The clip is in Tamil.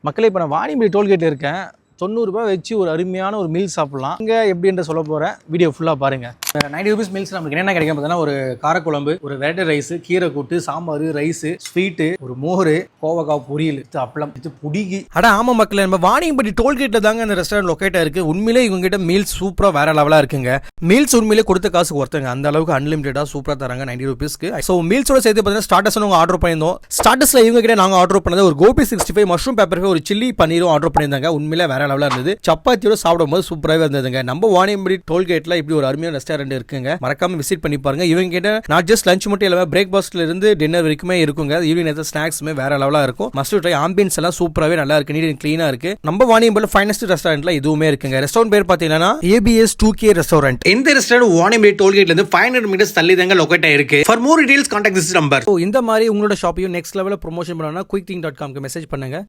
மக்களே இப்போ நான் வாணியம்படி டோல்கேட்டில் இருக்கேன். 90 ரூபாய் வச்சு ஒரு அருமையான ஒரு மீல் சாப்பிட்லாம். இங்கே எப்படின்ற சொல்ல போகிறேன், வீடியோ ஃபுல்லாக பாருங்கள். 90 ரூபீஸ் மீல்ஸ் நமக்கு என்னென்ன கிடைக்கும் பார்த்தீங்கன்னா, ஒரு காரக்குழம்பு, ஒரு வெரைட்டி ரைஸு, கீரை கூட்டு, சாம்பார், ரைஸு, ஸ்வீட்டு, ஒரு மோர், கோவக்காய் பொரியல், அப்பளம், இது புடிகி. ஆமாம் மக்களே, நம்ம வாணியம்படி டோல்கேட்டில் தாங்க இந்த ரெஸ்டாரண்ட் லொக்கேட்டாக இருக்குது. உண்மையிலே இவங்ககிட்ட மீல்ஸ் சூப்பராக வேறு லெவலாக இருக்குங்க. மீல்ஸ் உண்மையிலே கொடுத்த காசு ஒருத்தங்க அந்த அளவுக்கு அன்லிமிட்டடாக சூப்பராக தராங்க 90 ரூபீஸ்க்கு. ஸோ மீல்ஸோட சேர்த்து பார்த்தீங்கன்னா ஸ்டார்டர்ஸ் நாங்கள் ஆர்டர் பண்ணியிருந்தோம். ஸ்டார்டர்ஸில் இவங்க கிட்ட நாங்கள் ஆர்டர் பண்ணது ஒரு கோபி 65 மஷ்ரூம் பேப்பர், ஒரு சில்லி பன்னீரும் ஆர்டர் பண்ணியிருந்தாங்க. உண்மையிலே வேற லெவலாக இருந்தது. சப்பாத்தியோட சாப்பிடும்போது சூப்பராகவே இருந்ததுங்க. நம்ம வாணியம்படி டோல்கேட்டில் இப்படி ஒரு அருமையான ரெஸ்டாரண்ட் இருக்குங்க. மறக்காம விசிட் பண்ணி பாருங்க. இவங்க கிட்ட நாட் ஜஸ்ட் லஞ்ச் மட்டும் இல்லாமல் பிரேக்ஃபாஸ்ட்ல இருந்து டின்னர் வரைக்குமே இருக்குங்க. ஈவினிங் நேரத்தில் ஸ்நாக்ஸுமே வேற லெவலாக இருக்கும். Must try. ஆம்பியன்ஸ் எல்லாம் சூப்பராகவே நல்லா இருக்கு, நீட் அண்ட் கிளீனா இருக்கு. நம்ம வாணியம்படியில் ஃபைனஸ்ட் ரெஸ்டாரண்ட்ல இதுவுமே இருக்குங்க. ரெஸ்டாரண்ட் பேர் பார்த்தீங்கன்னா ABS 2K ரெஸ்டாரண்ட். இந்த ரெஸ்டாரண்ட் வாணியம்படி டோல்கேட்ல இருந்து 500 மீட்டர்ஸ் தள்ளி தாங்க லொகேட் ஆயிருக்கு. For more details contact this number. இந்த மாதிரி உங்களோட ஷாப்பையும் நெக்ஸ்ட் லெவலில் ப்ரொமோஷன் பண்ணணும்னா quickthing.com க்கு மெசேஜ் பண்ணுங்க.